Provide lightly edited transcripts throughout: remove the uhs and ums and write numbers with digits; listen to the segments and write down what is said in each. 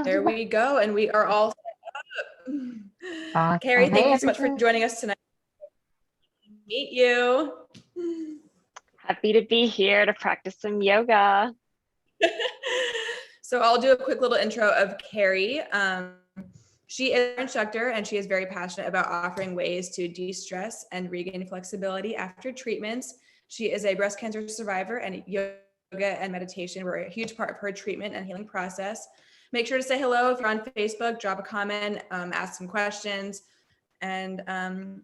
There we go. And we are all set up. Cari, thank Hey, you so much for everyone. joining us tonight. Meet you. Happy to be here to practice some yoga. So I'll do a quick little intro of Cari. She is an instructor and she is very passionate about offering ways to de-stress and regain flexibility after treatments. She is a breast cancer survivor, and yoga and meditation were a huge part of her treatment and healing process. Make sure to say hello if you're on Facebook, drop a comment, ask some questions. And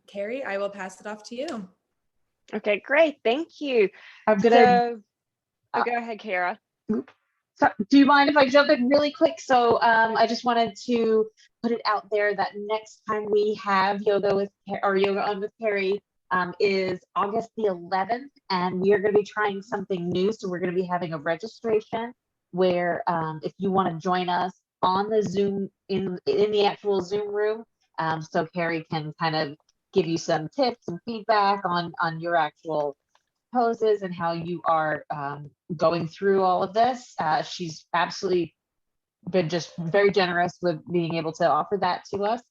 Cari, I will pass it off to you. Okay, great. Thank you. I'm gonna. Go ahead, Kara. So, do you mind if I jump in really quick? So I just wanted to put it out there that next time we have yoga with or yoga on with Cari is August the 11th, and we are going to be trying something new. So we're going to be having a registration where if you want to join us on the Zoom in the actual Zoom room, so Cari can kind of give you some tips and feedback on your actual poses and how you are going through all of this. She's absolutely been just very generous with being able to offer that to us.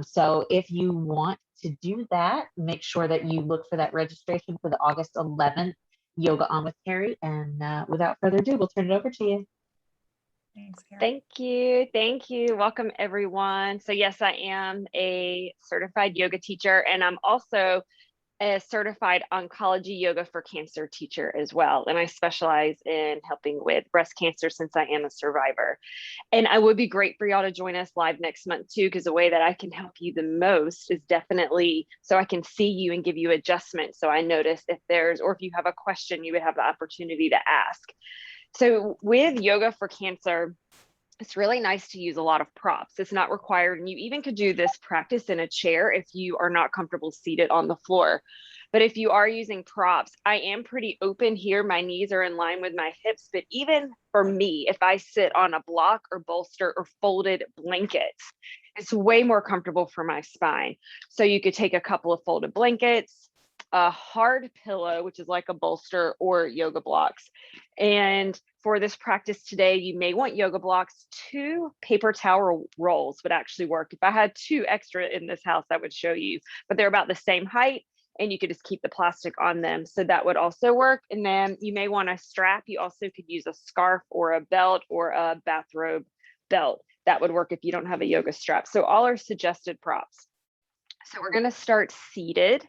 So if you want to do that, make sure that you look for that registration for the August 11th Yoga On with Cari. And without further ado, we'll turn it over to you. Thanks, Cari. Thank you. Thank you. Welcome, everyone. So yes, I am a certified yoga teacher, and I'm also a certified oncology yoga for cancer teacher as well. And I specialize in helping with breast cancer since I am a survivor. And I would be great for y'all to join us live next month too, because the way that I can help you the most is definitely so I can see you and give you adjustments. So I notice if there's, or if you have a question, you would have the opportunity to ask. So with yoga for cancer, it's really nice to use a lot of props. It's not required. And you even could do this practice in a chair if you are not comfortable seated on the floor. But if you are using props, I am pretty open here. My knees are in line with my hips. But even for me, if I sit on a block or bolster or folded blankets, it's way more comfortable for my spine. So you could take a couple of folded blankets, a hard pillow, which is like a bolster, or yoga blocks. And for this practice today, you may want yoga blocks. 2 paper towel rolls would actually work. If I had 2 extra in this house, I would show you, but they're about the same height and you could just keep the plastic on them. So that would also work. And then you may want a strap. You also could use a scarf or a belt or a bathrobe belt. That would work if you don't have a yoga strap. So all are suggested props. So we're going to start seated.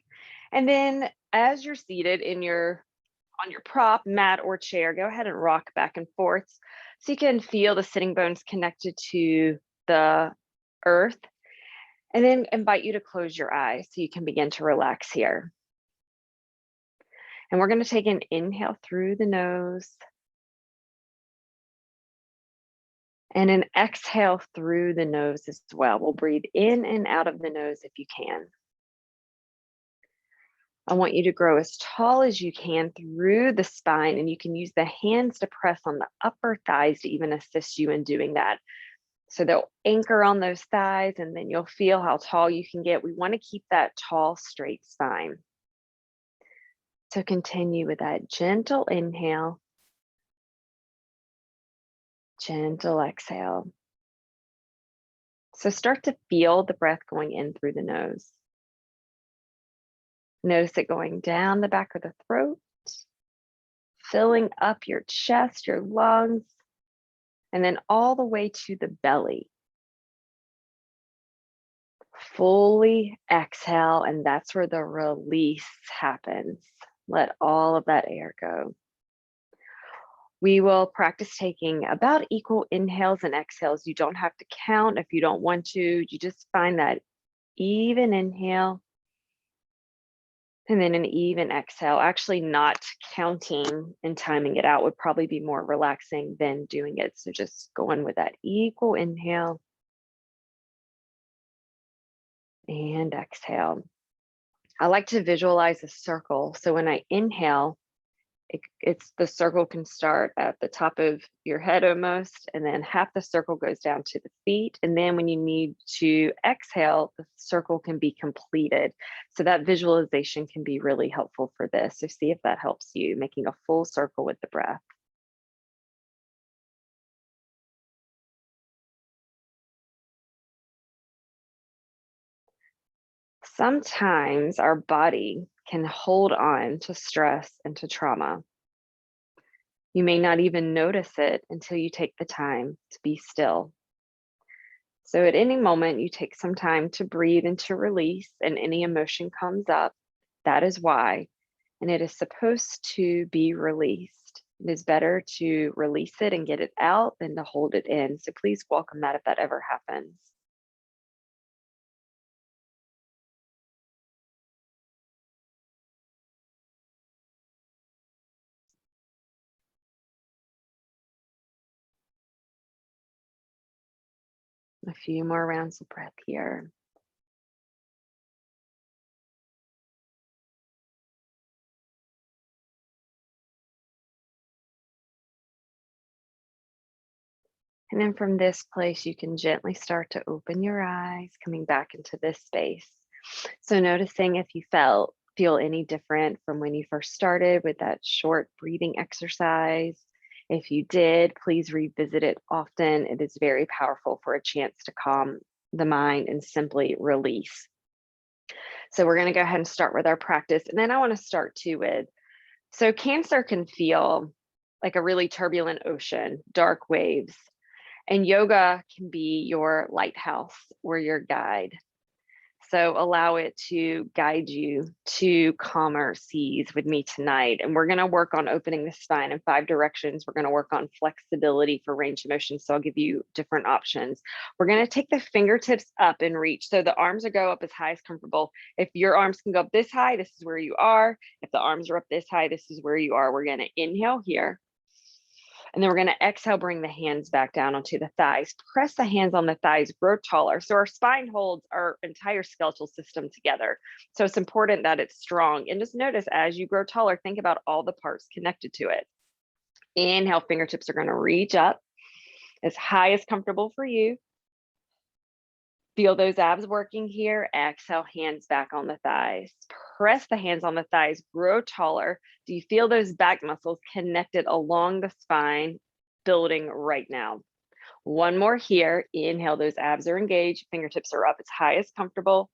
And then as you're seated on your prop, mat, or chair, go ahead and rock back and forth so you can feel the sitting bones connected to the earth. And then invite you to close your eyes so you can begin to relax here. And we're going to take an inhale through the nose and an exhale through the nose as well. We'll breathe in and out of the nose if you can. I want you to grow as tall as you can through the spine, and you can use the hands to press on the upper thighs to even assist you in doing that. So they'll anchor on those thighs, and then you'll feel how tall you can get. We want to keep that tall, straight spine. So continue with that gentle inhale, gentle exhale. So start to feel the breath going in through the nose. Notice it going down the back of the throat, filling up your chest, your lungs, and then all the way to the belly. Fully exhale, and that's where the release happens. Let all of that air go. We will practice taking about equal inhales and exhales. You don't have to count if you don't want to. You just find that even inhale and then an even exhale. Actually, not counting and timing it out would probably be more relaxing than doing it. So just going with that equal inhale and exhale. I like to visualize a circle. So when I inhale, it's the circle can start at the top of your head almost, and then half the circle goes down to the feet. And then when you need to exhale, the circle can be completed. So that visualization can be really helpful for this. So see if that helps you, making a full circle with the breath. Sometimes our body can hold on to stress and to trauma. You may not even notice it until you take the time to be still. So at any moment, you take some time to breathe and to release, and any emotion comes up. That is why. And it is supposed to be released. It is better to release it and get it out than to hold it in. So please welcome that if that ever happens. A few more rounds of breath here. And then from this place, you can gently start to open your eyes, coming back into this space. So noticing if you feel any different from when you first started with that short breathing exercise. If you did, please revisit it often. It is very powerful for a chance to calm the mind and simply release. So we're going to go ahead and start with our practice. And then I want to start too with, so Cancer can feel like a really turbulent ocean, dark waves. And yoga can be your lighthouse or your guide. So allow it to guide you to calmer seas with me tonight. And we're going to work on opening the spine in 5 directions. We're going to work on flexibility for range of motion. So I'll give you different options. We're going to take the fingertips up and reach. So the arms will go up as high as comfortable. If your arms can go up this high, this is where you are. If the arms are up this high, this is where you are. We're going to inhale here. And then we're going to exhale, bring the hands back down onto the thighs. Press the hands on the thighs, grow taller. So our spine holds our entire skeletal system together. So it's important that it's strong. And just notice as you grow taller, think about all the parts connected to it. Inhale, fingertips are going to reach up as high as comfortable for you. Feel those abs working here. Exhale, hands back on the thighs. Press the hands on the thighs, grow taller. Do you feel those back muscles connected along the spine, building right now? One more here. Inhale, those abs are engaged. Fingertips are up as high as comfortable.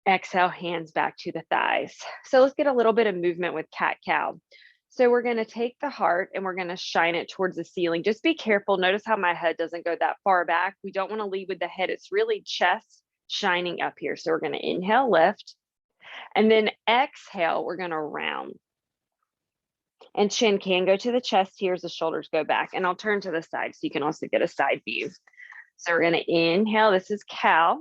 Exhale, hands back to the thighs. So let's get a little bit of movement with cat-cow. So we're going to take the heart and we're going to shine it towards the ceiling. Just be careful. Notice how my head doesn't go that far back. We don't want to lead with the head. It's really chest shining up here. So we're going to inhale, lift, and then exhale, we're going to round. And chin can go to the chest here as the shoulders go back. And I'll turn to the side so you can also get a side view. So we're going to inhale. This is cow.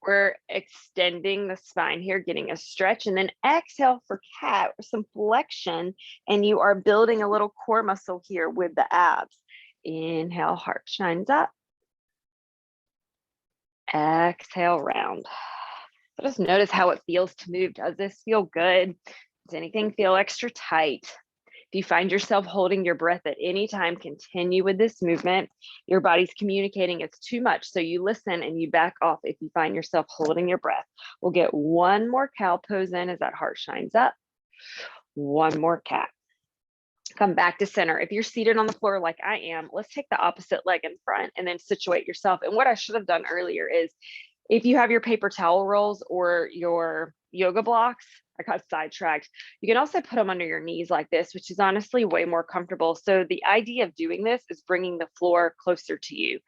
We're extending the spine here, getting a stretch, and then exhale for cat, some flexion, and you are building a little core muscle here with the abs. Inhale, heart shines up. Exhale, round. So just notice how it feels to move. Does this feel good? Does anything feel extra tight? If you find yourself holding your breath at any time, continue with this movement. Your body's communicating it's too much, so you listen and you back off if you find yourself holding your breath. We'll get one more cow pose in as that heart shines up. One more cat. Come back to center. If you're seated on the floor like I am, let's take the opposite leg in front and then situate yourself. And what I should have done earlier is, if you have your paper towel rolls or your yoga blocks, I got sidetracked. You can also put them under your knees like this, which is honestly way more comfortable. So the idea of doing this is bringing the floor closer to you.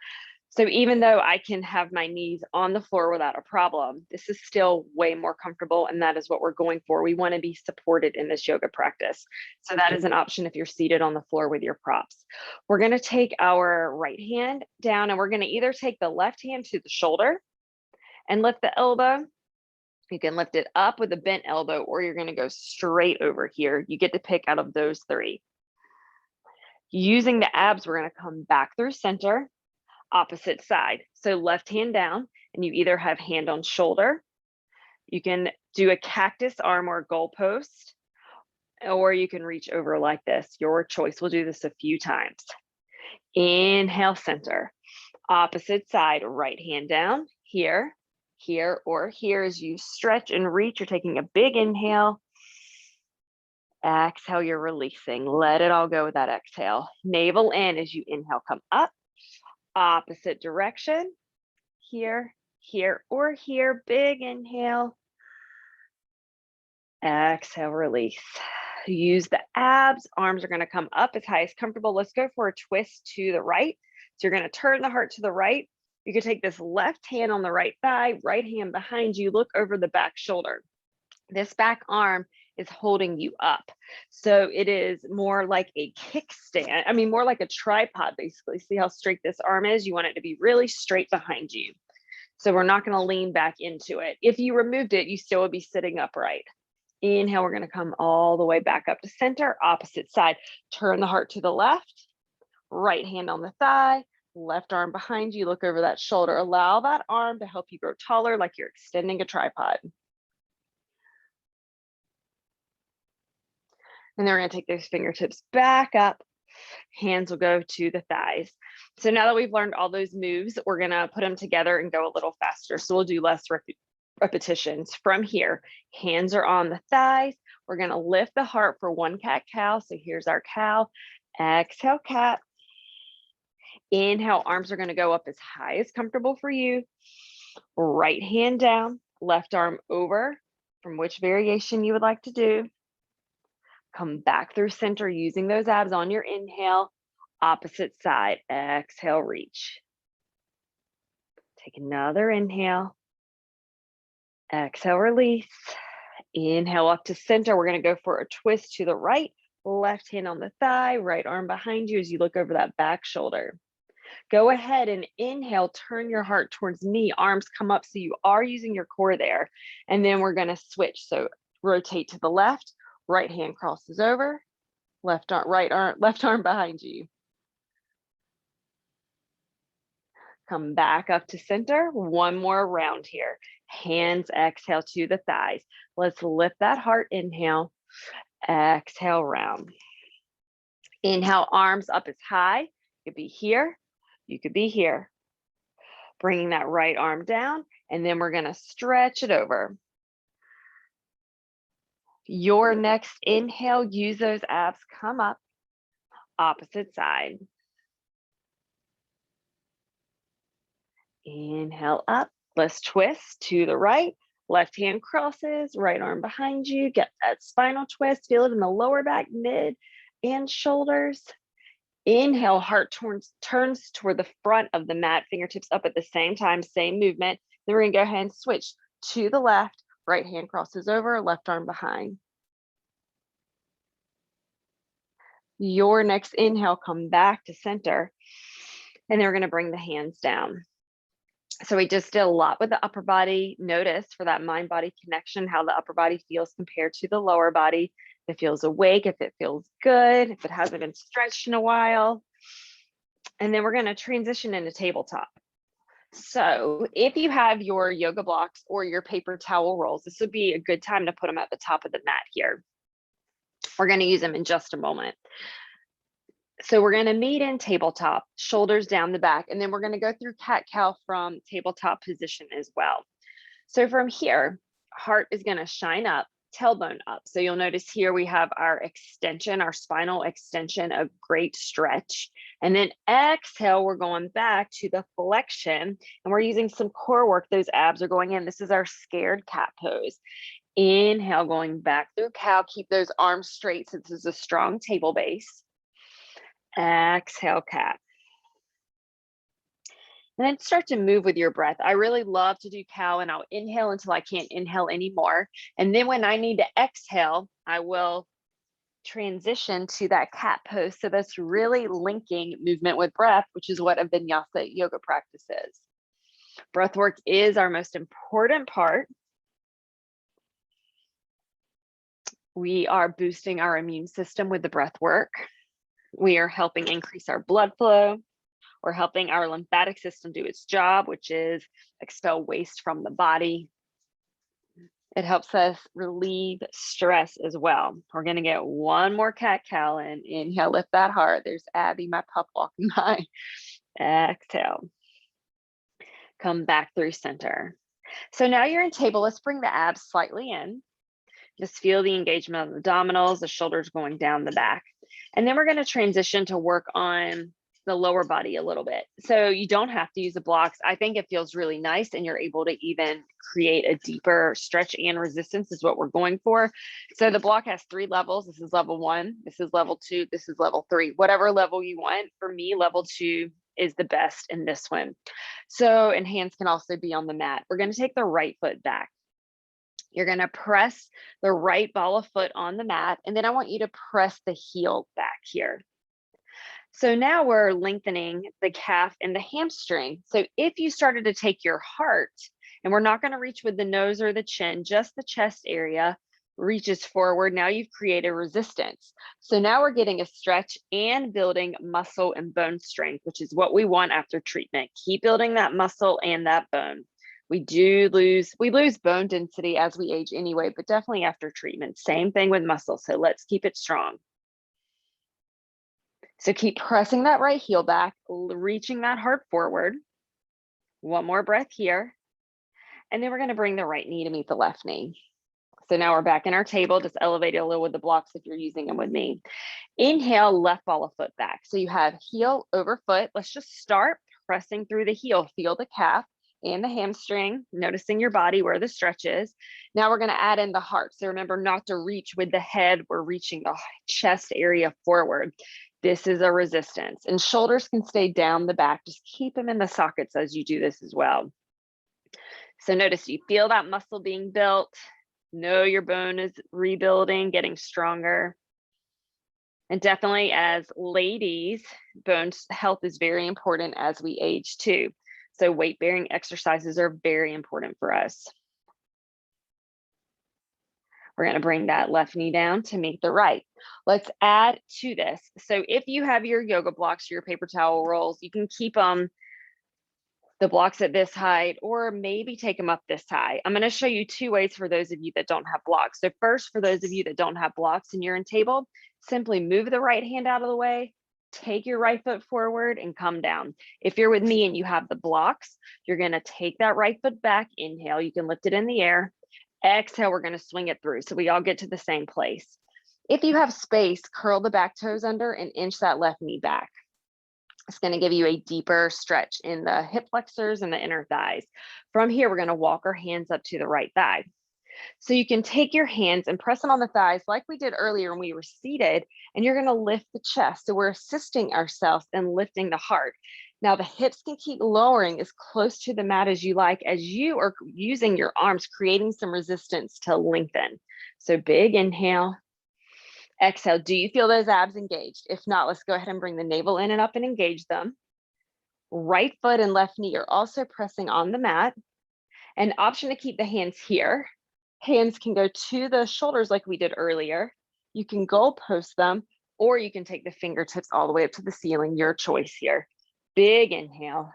So even though I can have my knees on the floor without a problem, this is still way more comfortable. And that is what we're going for. We want to be supported in this yoga practice. So that is an option if you're seated on the floor with your props. We're going to take our right hand down and we're going to either take the left hand to the shoulder and lift the elbow. You can lift it up with a bent elbow, or you're going to go straight over here. You get to pick out of those 3. Using the abs, we're going to come back through center, opposite side. So left hand down, and you either have hand on shoulder. You can do a cactus arm or goalpost, or you can reach over like this. Your choice. We'll do this a few times. Inhale, center. Opposite side, right hand down, here, here, or here. As you stretch and reach, you're taking a big inhale. Exhale, you're releasing. Let it all go with that exhale. Navel in as you inhale, come up. Opposite direction, here, here or here. Big inhale. Exhale, release. Use the abs. Arms are going to come up as high as comfortable. Let's go for a twist to the right. So you're going to turn the heart to the right. You can take this left hand on the right thigh, right hand behind you. Look over the back shoulder. This back arm is holding you up. So it is more like a kickstand. I mean, more like a tripod, basically. See how straight this arm is? You want it to be really straight behind you. So we're not going to lean back into it. If you removed it, you still would be sitting upright. Inhale, we're going to come all the way back up to center, opposite side. Turn the heart to the left, right hand on the thigh, left arm behind you. Look over that shoulder. Allow that arm to help you grow taller, like you're extending a tripod. And then we're going to take those fingertips back up. Hands will go to the thighs. So now that we've learned all those moves, we're going to put them together and go a little faster. So we'll do less repetitions. From here, hands are on the thighs. We're going to lift the heart for one cat-cow. So here's our cow. Exhale, cat. Inhale, arms are going to go up as high as comfortable for you. Right hand down, left arm over, from which variation you would like to do. Come back through center using those abs on your inhale. Opposite side, exhale, reach. Take another inhale. Exhale, release. Inhale up to center. We're going to go for a twist to the right. Left hand on the thigh, right arm behind you as you look over that back shoulder. Go ahead and inhale, turn your heart towards me. Arms come up so you are using your core there. And then we're going to switch. So rotate to the left. Right hand crosses over, left arm behind you. Come back up to center. One more round here. Hands exhale to the thighs. Let's lift that heart. Inhale, exhale, round. Inhale, arms up as high. You could be here. You could be here. Bringing that right arm down, and then we're going to stretch it over. Your next inhale, use those abs, come up, opposite side. Inhale up, let's twist to the right, left hand crosses, right arm behind you, get that spinal twist, feel it in the lower back, mid, and shoulders. Inhale, heart turns toward the front of the mat, fingertips up at the same time, same movement. Then we're gonna go ahead and switch to the left, right hand crosses over, left arm behind. Your next inhale, come back to center. And then we're gonna bring the hands down. So we just did a lot with the upper body. Notice for that mind-body connection, how the upper body feels compared to the lower body. If it feels awake, if it feels good, if it hasn't been stretched in a while. And then we're gonna transition into tabletop. So if you have your yoga blocks or your paper towel rolls, this would be a good time to put them at the top of the mat here. We're going to use them in just a moment. So we're going to meet in tabletop, shoulders down the back, and then we're going to go through cat-cow from tabletop position as well. So from here, heart is going to shine up, tailbone up. So you'll notice here we have our extension, our spinal extension, a great stretch. And then exhale, we're going back to the flexion, and we're using some core work. Those abs are going in. This is our scared cat pose. Inhale, going back through cow. Keep those arms straight since this is a strong table base. Exhale, cat. And then start to move with your breath. I really love to do cow, and I'll inhale until I can't inhale anymore. And then when I need to exhale, I will transition to that cat pose. So that's really linking movement with breath, which is what a vinyasa yoga practice is. Breath work is our most important part. We are boosting our immune system with the breath work. We are helping increase our blood flow. We're helping our lymphatic system do its job, which is expel waste from the body. It helps us relieve stress as well. We're going to get one more cat-cow in. Inhale, lift that heart. There's Abby, my pup, walking by. Exhale. Come back through center. So now you're in table. Let's bring the abs slightly in. Just feel the engagement of the abdominals, the shoulders going down the back. And then we're going to transition to work on the lower body a little bit. So you don't have to use the blocks. I think it feels really nice, and you're able to even create a deeper stretch and resistance is what we're going for. So the block has 3 levels. This is level 1, this is level 2, this is level 3, whatever level you want. For me, level 2 is the best in this one. So, and hands can also be on the mat. We're going to take the right foot back. You're going to press the right ball of foot on the mat, and then I want you to press the heel back here. So now we're lengthening the calf and the hamstring. So if you started to take your heart, and we're not going to reach with the nose or the chin, just the chest area reaches forward. Now you've created resistance. So now we're getting a stretch and building muscle and bone strength, which is what we want after treatment. Keep building that muscle and that bone. We lose bone density as we age anyway, but definitely after treatment. Same thing with muscle. So let's keep it strong. So keep pressing that right heel back, reaching that heart forward. One more breath here. And then we're going to bring the right knee to meet the left knee. So now we're back in our table. Just elevate it a little with the blocks if you're using them with me. Inhale, left ball of foot back. So you have heel over foot. Let's just start pressing through the heel. Feel the calf and the hamstring, noticing your body where the stretch is. Now we're going to add in the heart. So remember not to reach with the head. We're reaching the chest area forward. This is a resistance, and shoulders can stay down the back. Just keep them in the sockets as you do this as well. So notice you feel that muscle being built. Know your bone is rebuilding, getting stronger. And definitely as ladies, bone health is very important as we age too. So weight bearing exercises are very important for us. We're going to bring that left knee down to meet the right. Let's add to this. So if you have your yoga blocks, your paper towel rolls, you can keep them the blocks at this height, or maybe take them up this high. I'm going to show you 2 ways for those of you that don't have blocks. So first, for those of you that don't have blocks and you're in table, simply move the right hand out of the way, take your right foot forward and come down. If you're with me and you have the blocks, you're going to take that right foot back, inhale, you can lift it in the air. Exhale, we're going to swing it through so we all get to the same place. If you have space, curl the back toes under and inch that left knee back. It's going to give you a deeper stretch in the hip flexors and the inner thighs. From here, we're going to walk our hands up to the right thigh. So you can take your hands and press them on the thighs like we did earlier when we were seated, and you're going to lift the chest. So we're assisting ourselves in lifting the heart. Now the hips can keep lowering as close to the mat as you like, as you are using your arms, creating some resistance to lengthen. So big inhale. Exhale. Do you feel those abs engaged? If not, let's go ahead and bring the navel in and up and engage them. Right foot and left knee are also pressing on the mat. An option to keep the hands here. Hands can go to the shoulders like we did earlier. You can goal post them, or you can take the fingertips all the way up to the ceiling, your choice here. Big inhale.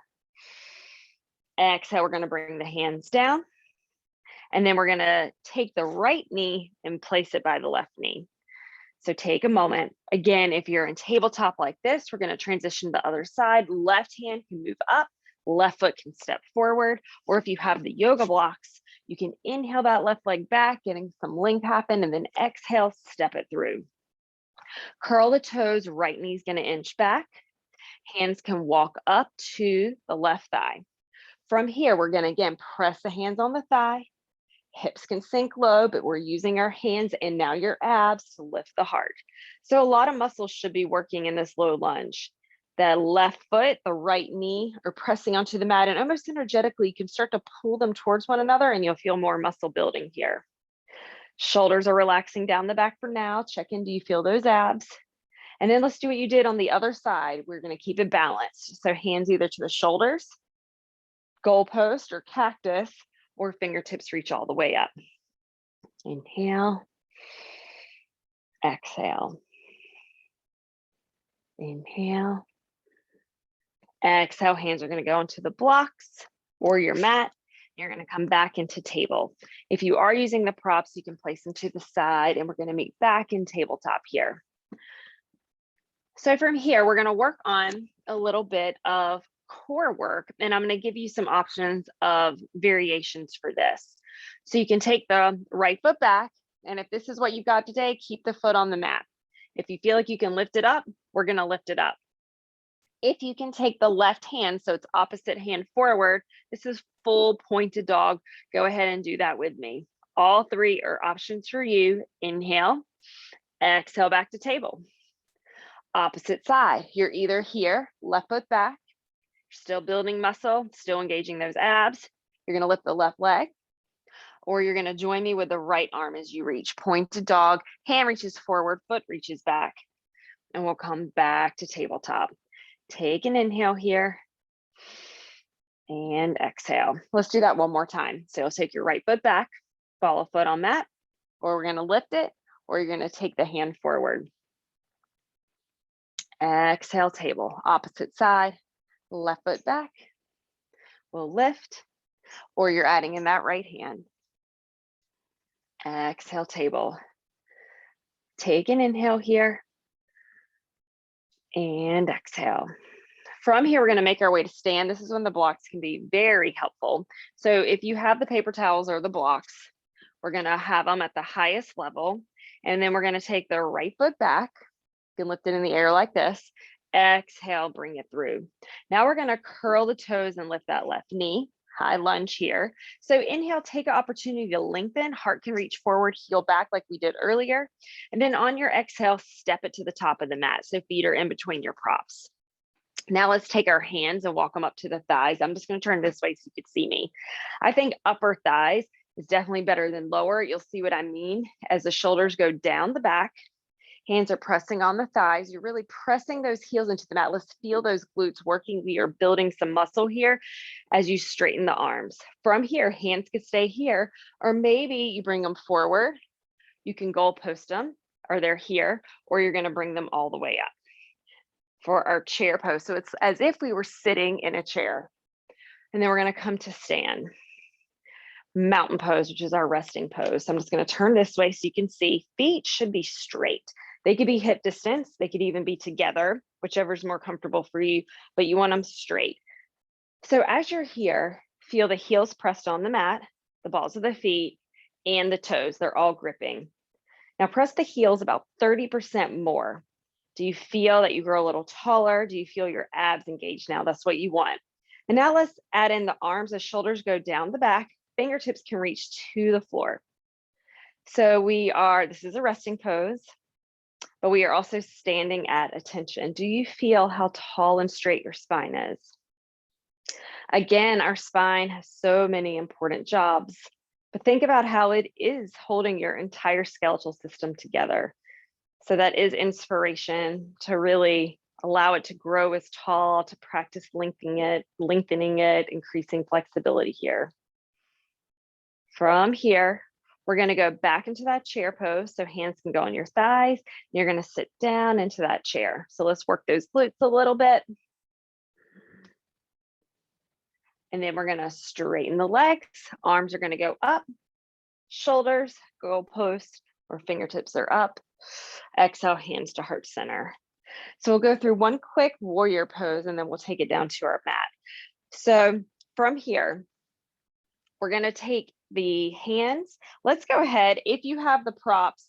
Exhale, we're going to bring the hands down. And then we're going to take the right knee and place it by the left knee. So take a moment. Again, if you're in tabletop like this, we're going to transition to the other side. Left hand can move up, left foot can step forward. Or if you have the yoga blocks, you can inhale that left leg back, getting some length happen, and then exhale, step it through. Curl the toes, right knee's going to inch back. Hands can walk up to the left thigh. From here, we're going to again press the hands on the thigh. Hips can sink low, but we're using our hands and now your abs to lift the heart. So a lot of muscles should be working in this low lunge. The left foot, the right knee are pressing onto the mat, and almost energetically, you can start to pull them towards one another and you'll feel more muscle building here. Shoulders are relaxing down the back for now. Check in, do you feel those abs? And then let's do what you did on the other side. We're going to keep it balanced. So hands either to the shoulders, goalpost or cactus, or fingertips reach all the way up. Inhale, exhale. Inhale, exhale. Hands are going to go into the blocks or your mat. You're going to come back into table. If you are using the props, you can place them to the side, and we're going to meet back in tabletop here. So from here, we're going to work on a little bit of core work, and I'm going to give you some options of variations for this. So you can take the right foot back, and if this is what you've got today, keep the foot on the mat. If you feel like you can lift it up, we're going to lift it up. If you can take the left hand, so it's opposite hand forward, this is full pointed dog. Go ahead and do that with me. All three are options for you. Inhale, exhale back to table. Opposite side, you're either here, left foot back, still building muscle, still engaging those abs. You're gonna lift the left leg, or you're gonna join me with the right arm as you reach. Pointed dog, hand reaches forward, foot reaches back, and we'll come back to tabletop. Take an inhale here and exhale. Let's do that one more time. So you'll take your right foot back, follow foot on mat, or we're gonna lift it, or you're gonna take the hand forward. Exhale, table. Opposite side, left foot back. We'll lift, or you're adding in that right hand. Exhale, table. Take an inhale here and exhale. From here, we're going to make our way to stand. This is when the blocks can be very helpful. So if you have the paper towels or the blocks, we're going to have them at the highest level. And then we're going to take the right foot back. You can lift it in the air like this. Exhale, bring it through. Now we're going to curl the toes and lift that left knee. High lunge here. So inhale, take an opportunity to lengthen. Heart can reach forward, heel back like we did earlier. And then on your exhale, step it to the top of the mat. So feet are in between your props. Now let's take our hands and walk them up to the thighs. I'm just going to turn this way so you can see me. I think upper thighs is definitely better than lower. You'll see what I mean as the shoulders go down the back. Hands are pressing on the thighs. You're really pressing those heels into the mat. Let's feel those glutes working. We are building some muscle here as you straighten the arms. From here, hands could stay here, or maybe you bring them forward. You can goalpost them, or they're here, or you're going to bring them all the way up for our chair pose. So it's as if we were sitting in a chair. And then we're going to come to stand. Mountain pose, which is our resting pose. So I'm just going to turn this way so you can see feet should be straight. They could be hip distance. They could even be together, whichever is more comfortable for you, but you want them straight. So as you're here, feel the heels pressed on the mat, the balls of the feet, and the toes. They're all gripping. Now press the heels about 30% more. Do you feel that you grow a little taller? Do you feel your abs engaged now? That's what you want. And now let's add in the arms. The shoulders go down the back. Fingertips can reach to the floor. So this is a resting pose, but we are also standing at attention. Do you feel how tall and straight your spine is? Again, our spine has so many important jobs, but think about how it is holding your entire skeletal system together. So that is inspiration to really allow it to grow as tall, to practice lengthening it, increasing flexibility here. From here, we're going to go back into that chair pose. So hands can go on your thighs. You're going to sit down into that chair. So let's work those glutes a little bit. And then we're going to straighten the legs. Arms are going to go up, shoulders, goalpost, or fingertips are up. Exhale, hands to heart center. So we'll go through one quick warrior pose and then we'll take it down to our mat. So from here, we're going to take the hands. Let's go ahead. If you have the props,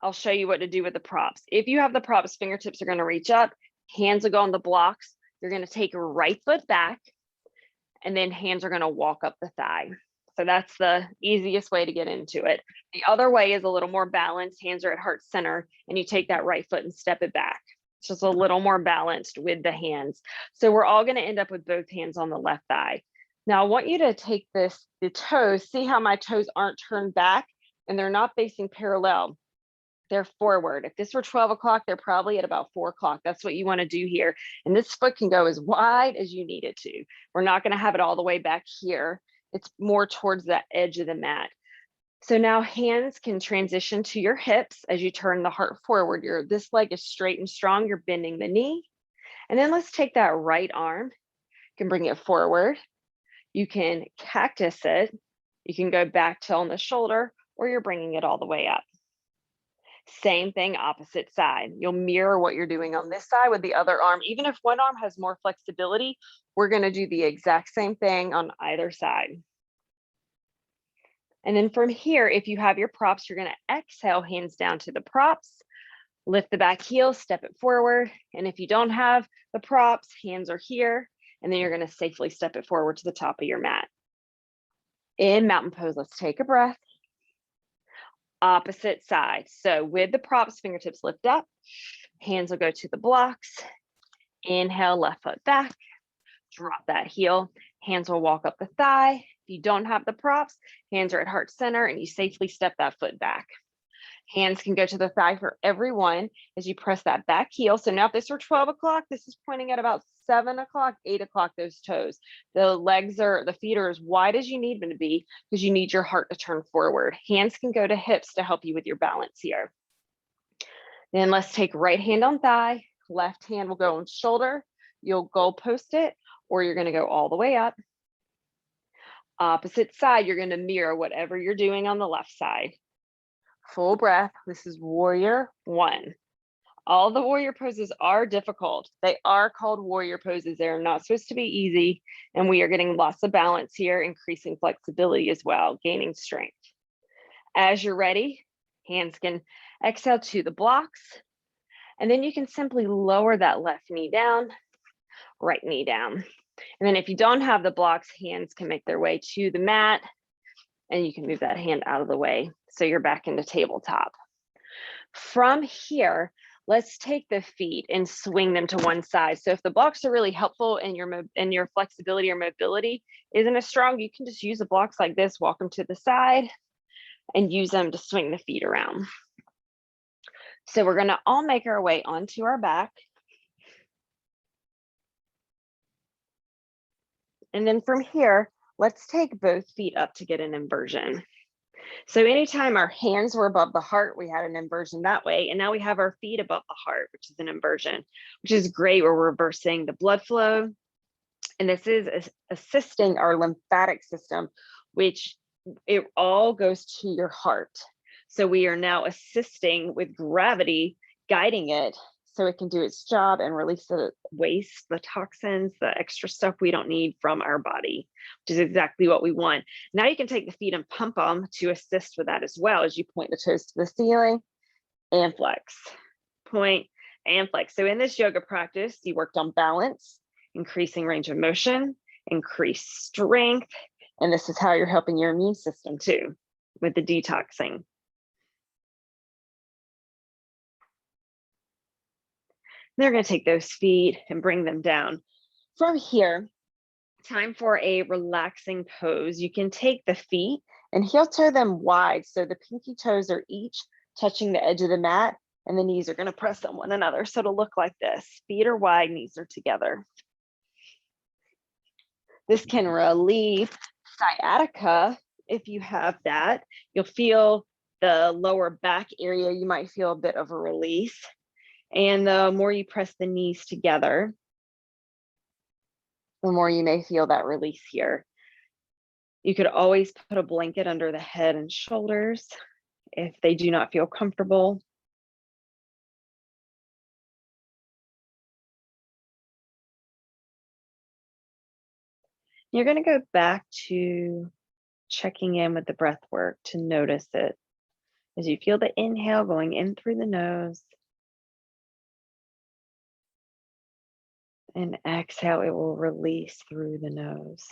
I'll show you what to do with the props. If you have the props, fingertips are going to reach up, hands will go on the blocks. You're going to take your right foot back, and then hands are going to walk up the thigh. So that's the easiest way to get into it. The other way is a little more balanced. Hands are at heart center, and you take that right foot and step it back. It's just a little more balanced with the hands. So we're all going to end up with both hands on the left thigh. Now I want you to take the toes, see how my toes aren't turned back and they're not facing parallel. They're forward. If this were 12 o'clock, they're probably at about 4 o'clock. That's what you want to do here. And this foot can go as wide as you need it to. We're not going to have it all the way back here. It's more towards the edge of the mat. So now hands can transition to your hips as you turn the heart forward. This leg is straight and strong. You're bending the knee. And then let's take that right arm. You can bring it forward. You can cactus it. You can go back to on the shoulder, or you're bringing it all the way up. Same thing, opposite side. You'll mirror what you're doing on this side with the other arm. Even if one arm has more flexibility, we're going to do the exact same thing on either side. And then from here, if you have your props, you're going to exhale, hands down to the props. Lift the back heel, step it forward. And if you don't have the props, hands are here. And then you're going to safely step it forward to the top of your mat. In mountain pose, let's take a breath. Opposite side. So with the props, fingertips lift up. Hands will go to the blocks. Inhale, left foot back. Drop that heel. Hands will walk up the thigh. If you don't have the props, hands are at heart center and you safely step that foot back. Hands can go to the thigh for everyone as you press that back heel. So now if this were 12 o'clock, this is pointing at about 7 o'clock, 8 o'clock, those toes. The feet are as wide as you need them to be because you need your heart to turn forward. Hands can go to hips to help you with your balance here. Then let's take right hand on thigh, left hand will go on shoulder. You'll goal post it, or you're gonna go all the way up. Opposite side, you're gonna mirror whatever you're doing on the left side. Full breath. This is warrior one. All the warrior poses are difficult. They are called warrior poses. They're not supposed to be easy. And we are getting lots of balance here, increasing flexibility as well, gaining strength. As you're ready, hands can exhale to the blocks. And then you can simply lower that left knee down, right knee down. And then if you don't have the blocks, hands can make their way to the mat. And you can move that hand out of the way. So you're back into tabletop. From here, let's take the feet and swing them to one side. So if the blocks are really helpful and your flexibility or mobility isn't as strong, you can just use the blocks like this, walk them to the side and use them to swing the feet around. So we're gonna all make our way onto our back. And then from here, let's take both feet up to get an inversion. So anytime our hands were above the heart, we had an inversion that way. And now we have our feet above the heart, which is an inversion, which is great. We're reversing the blood flow. And this is assisting our lymphatic system, which it all goes to your heart. So we are now assisting with gravity, guiding it so it can do its job and release the waste, the toxins, the extra stuff we don't need from our body, which is exactly what we want. Now you can take the feet and pump them to assist with that as well as you point the toes to the ceiling and flex, point and flex. So in this yoga practice, you worked on balance, increasing range of motion, increased strength, and this is how you're helping your immune system too with the detoxing. They're going to take those feet and bring them down. From here, time for a relaxing pose. You can take the feet and heel toe them wide. So the pinky toes are each touching the edge of the mat and the knees are going to press on one another. So it'll look like this. Feet are wide, knees are together. This can relieve sciatica if you have that. You'll feel the lower back area. You might feel a bit of a release. And the more you press the knees together, the more you may feel that release here. You could always put a blanket under the head and shoulders if they do not feel comfortable. You're going to go back to checking in with the breath work to notice it as you feel the inhale going in through the nose. And exhale, it will release through the nose.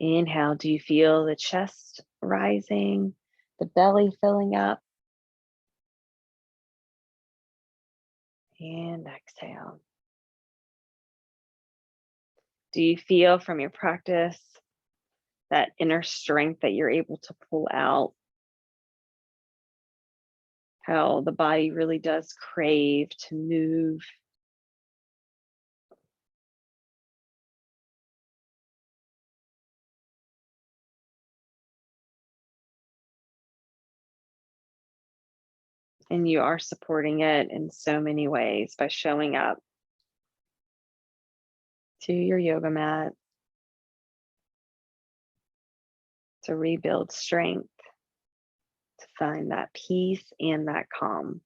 Inhale, do you feel the chest rising, the belly filling up? And exhale. Do you feel from your practice that inner strength that you're able to pull out? How the body really does crave to move. And you are supporting it in so many ways by showing up to your yoga mat to rebuild strength, to find that peace and that calm.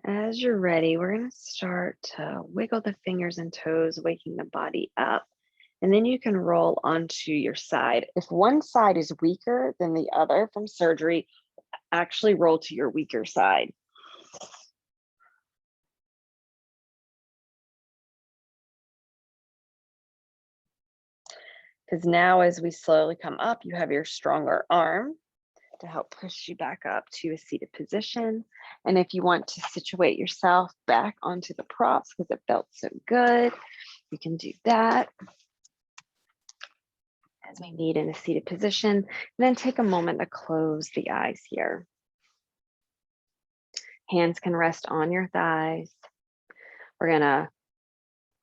As you're ready, we're going to start to wiggle the fingers and toes, waking the body up. And then you can roll onto your side. If one side is weaker than the other from surgery, actually roll to your weaker side. Because now as we slowly come up, you have your stronger arm to help push you back up to a seated position. And if you want to situate yourself back onto the props because it felt so good, you can do that as we need in a seated position. And then take a moment to close the eyes here. Hands can rest on your thighs. We're gonna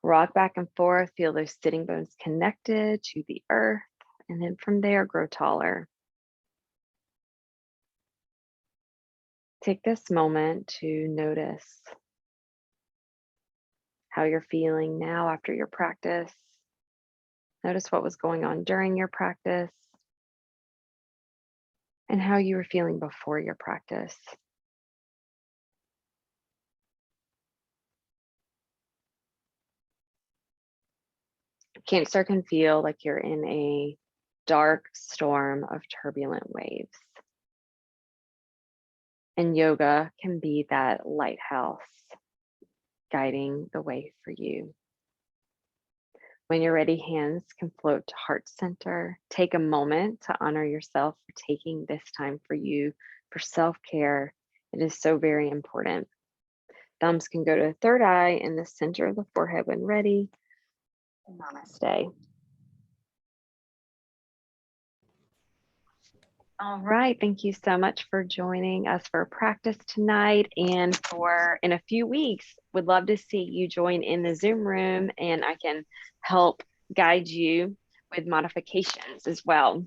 rock back and forth, feel those sitting bones connected to the earth, and then from there, grow taller. Take this moment to notice how you're feeling now after your practice. Notice what was going on during your practice and how you were feeling before your practice. Cancer can feel like you're in a dark storm of turbulent waves. And yoga can be that lighthouse guiding the way for you. When you're ready, hands can float to heart center. Take a moment to honor yourself for taking this time for you, for self-care. It is so very important. Thumbs can go to the third eye in the center of the forehead when ready. Namaste. All right, thank you so much for joining us for practice tonight, and for in a few weeks, would love to see you join in the Zoom room, and I can help guide you with modifications as well.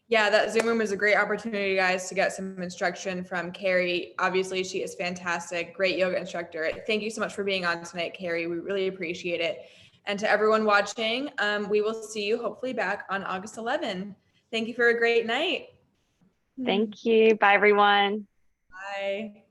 Yeah, that Zoom room is a great opportunity, guys, to get some instruction from Cari. Obviously, she is fantastic, great yoga instructor. Thank you so much for being on tonight, Cari. We really appreciate it. And to everyone watching, we will see you hopefully back on August 11. Thank you for a great night. Thank you. Bye, everyone. Bye.